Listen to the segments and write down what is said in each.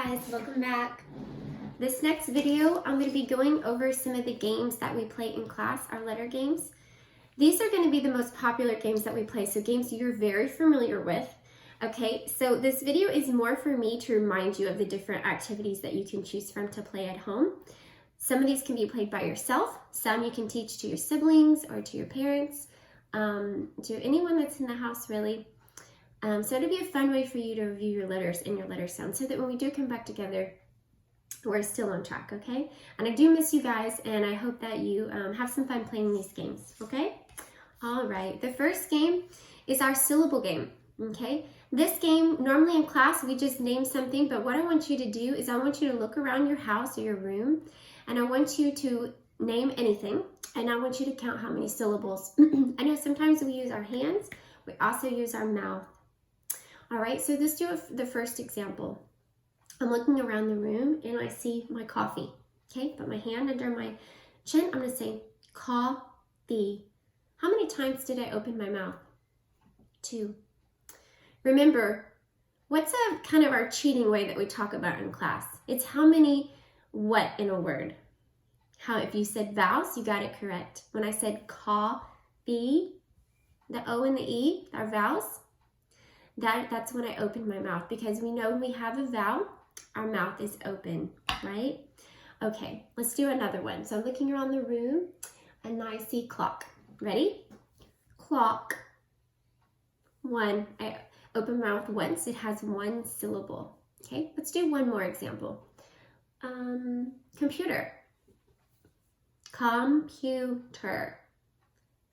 guys, welcome back. This next video, I'm going to be going over some of the games that we play in class, our letter games. These are going to be the most popular games that we play, so games you're very familiar with. Okay, so this video is more for me to remind you of the different activities that you can choose from to play at home. Some of these can be played by yourself, some you can teach to your siblings or to your parents, to anyone that's in the house really. So it'll be a fun way for you to review your letters and your letter sounds so that when we do come back together, we're still on track, okay? And I do miss you guys, and I hope that you have some fun playing these games, okay? All right, the first game is our syllable game, okay? This game, normally in class, we just name something, but what I want you to do is I want you to look around your house or your room, and I want you to name anything, and I want you to count how many syllables. I know sometimes we use our hands, we also use our mouth. All right, so let's do the first example. I'm looking around the room and I see my coffee. Okay, put my hand under my chin. I'm gonna say coffee. How many times did I open my mouth? 2. Remember, what's a kind of our cheating way that we talk about in class? It's how many what in a word. How if you said vowels, you got it correct. When I said coffee, the O and the E are vowels. That's when I open my mouth, because we know when we have a vowel, our mouth is open, right? Okay, let's do another one. So I'm looking around the room and I see clock. Ready? Clock. 1. I open my mouth once. It has 1 syllable. Okay, let's do one more example. Computer. Computer.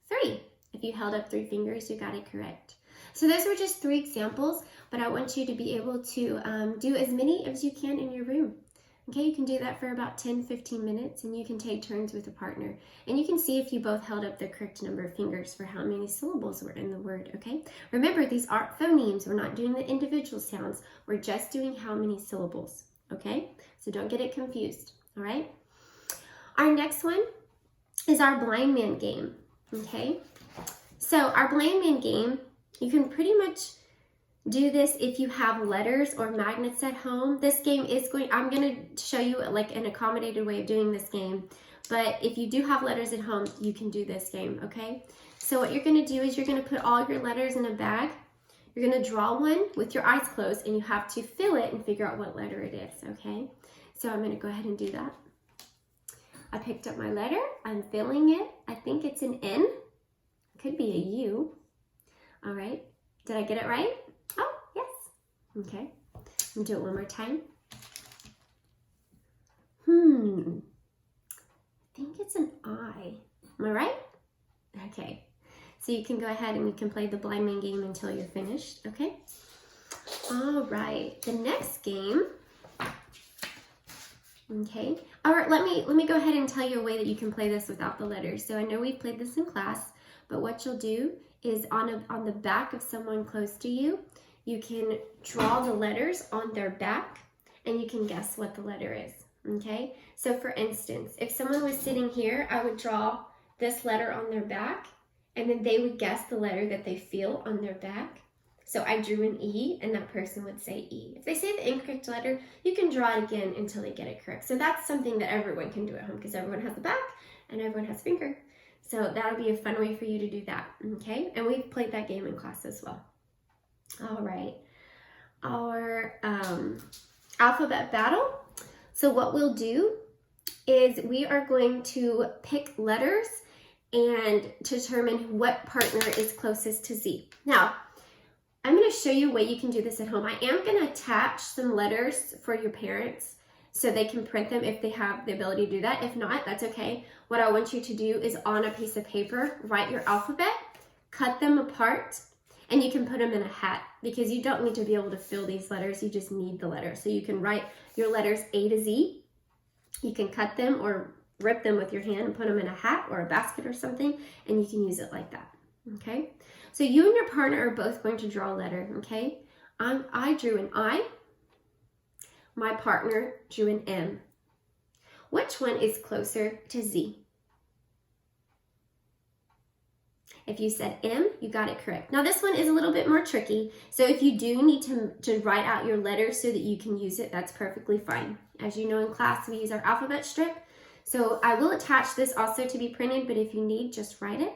3. If you held up 3 fingers, you got it correct. So those were just 3 examples, but I want you to be able to do as many as you can in your room. Okay, you can do that for about 10-15 minutes, and you can take turns with a partner. And you can see if you both held up the correct number of fingers for how many syllables were in the word, okay? Remember, these aren't phonemes. We're not doing the individual sounds. We're just doing how many syllables, okay? So don't get it confused, all right? Our next one is our blind man game, okay? So our blind man game, you can pretty much do this if you have letters or magnets at home. This game is I'm going to show you like an accommodated way of doing this game. But if you do have letters at home, you can do this game, okay? So what you're going to do is you're going to put all your letters in a bag. You're going to draw one with your eyes closed, and you have to fill it and figure out what letter it is, okay? So I'm going to go ahead and do that. I picked up my letter. I'm filling it. I think it's an N. Could be a U. All right, did I get it right? Oh, yes. Okay, let me do it one more time. I think it's an I. Am I right? Okay, so you can go ahead and we can play the blind man game until you're finished, okay? All right, the next game, okay. All right, let me go ahead and tell you a way that you can play this without the letters. So I know we've played this in class, but what you'll do is on the back of someone close to you, you can draw the letters on their back and you can guess what the letter is, okay? So for instance, if someone was sitting here, I would draw this letter on their back and then they would guess the letter that they feel on their back. So I drew an E and that person would say E. If they say the incorrect letter, you can draw it again until they get it correct. So that's something that everyone can do at home because everyone has a back and everyone has a finger. So that'll be a fun way for you to do that, okay? And we've played that game in class as well. All right, our alphabet battle. So what we'll do is we are going to pick letters and determine what partner is closest to Z. Now, I'm gonna show you a way you can do this at home. I am gonna attach some letters for your parents so they can print them if they have the ability to do that. If not, that's okay. What I want you to do is on a piece of paper, write your alphabet, cut them apart, and you can put them in a hat because you don't need to be able to fill these letters, you just need the letters. So you can write your letters A to Z. You can cut them or rip them with your hand and put them in a hat or a basket or something, and you can use it like that, okay? So you and your partner are both going to draw a letter, okay? I drew an I. My partner drew an M. Which one is closer to Z? If you said M, you got it correct. Now this one is a little bit more tricky, so if you do need to write out your letters so that you can use it, that's perfectly fine. As you know, in class we use our alphabet strip, so I will attach this also to be printed, but if you need, just write it.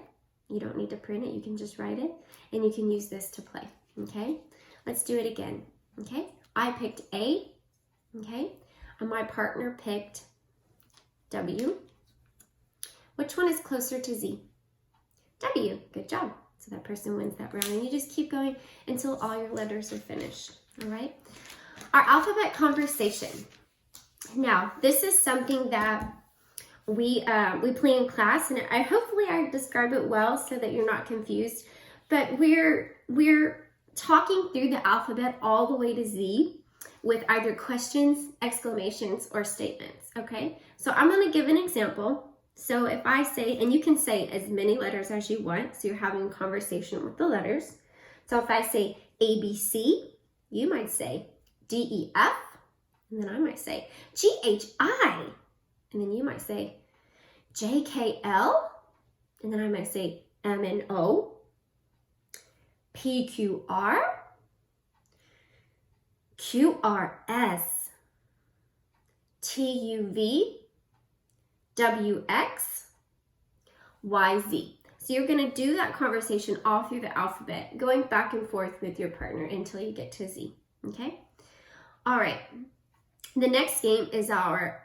You don't need to print it, you can just write it, and you can use this to play, okay? Let's do it again, okay? I picked A, okay? And my partner picked W. Which one is closer to Z? W, good job. So that person wins that round, and you just keep going until all your letters are finished, all right? Our alphabet conversation. Now, this is something that we play in class, and hopefully I describe it well so that you're not confused, but we're talking through the alphabet all the way to Z with either questions, exclamations, or statements, okay? So I'm gonna give an example. So if I say, and you can say as many letters as you want, so you're having a conversation with the letters. So if I say ABC, you might say DEF, and then I might say GHI, and then you might say JKL, and then I might say MNO, PQR, QRS, TUV, WX, YZ. So you're going to do that conversation all through the alphabet, going back and forth with your partner until you get to Z, okay? All right, the next game is our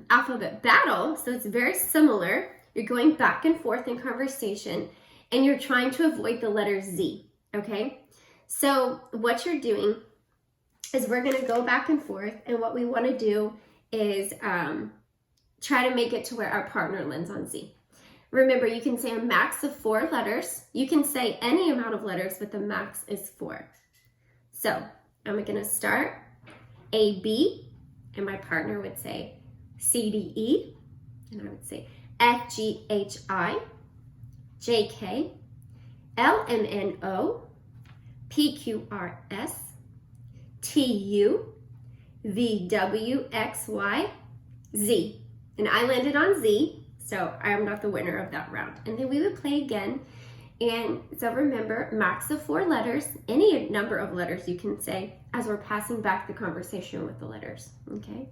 alphabet battle, so it's very similar. You're going back and forth in conversation, and you're trying to avoid the letter Z, okay? So what you're doing is we're going to go back and forth, and what we want to do is try to make it to where our partner lands on Z. Remember, you can say a max of 4 letters. You can say any amount of letters, but the max is 4. So I'm going to start AB, and my partner would say CDE, and I would say FGHI, JK, LMNO, PQRS, TU, VWXY, Z. And I landed on Z, so I am not the winner of that round. And then we would play again. And so remember, max of 4 letters, any number of letters you can say as we're passing back the conversation with the letters, okay?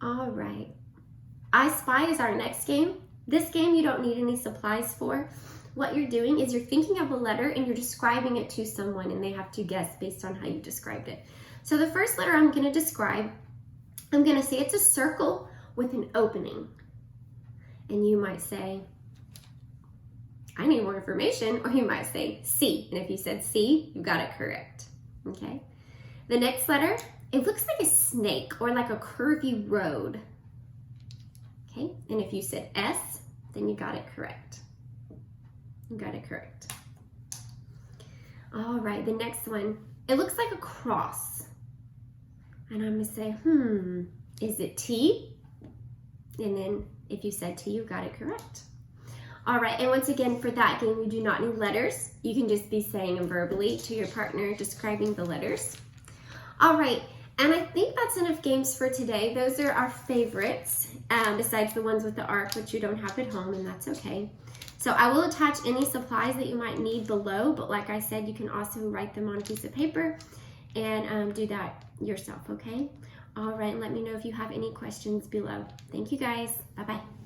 All right. I Spy is our next game. This game you don't need any supplies for. What you're doing is you're thinking of a letter and you're describing it to someone, and they have to guess based on how you described it. So the first letter I'm going to describe, I'm going to say it's a circle with an opening. And you might say, I need more information, or you might say C. And if you said C, you got it correct, okay? The next letter, it looks like a snake or like a curvy road, okay? And if you said S, then you got it correct. You got it correct. All right, the next one, it looks like a cross. And I'm gonna say, is it T? And then if you said T, you got it correct. All right, and once again, for that game, you do not need letters. You can just be saying them verbally to your partner, describing the letters. All right, and I think that's enough games for today. Those are our favorites, besides the ones with the arc, which you don't have at home, and that's okay. So I will attach any supplies that you might need below, but like I said, you can also write them on a piece of paper and do that yourself, okay? All right, and let me know if you have any questions below. Thank you guys. Bye-bye.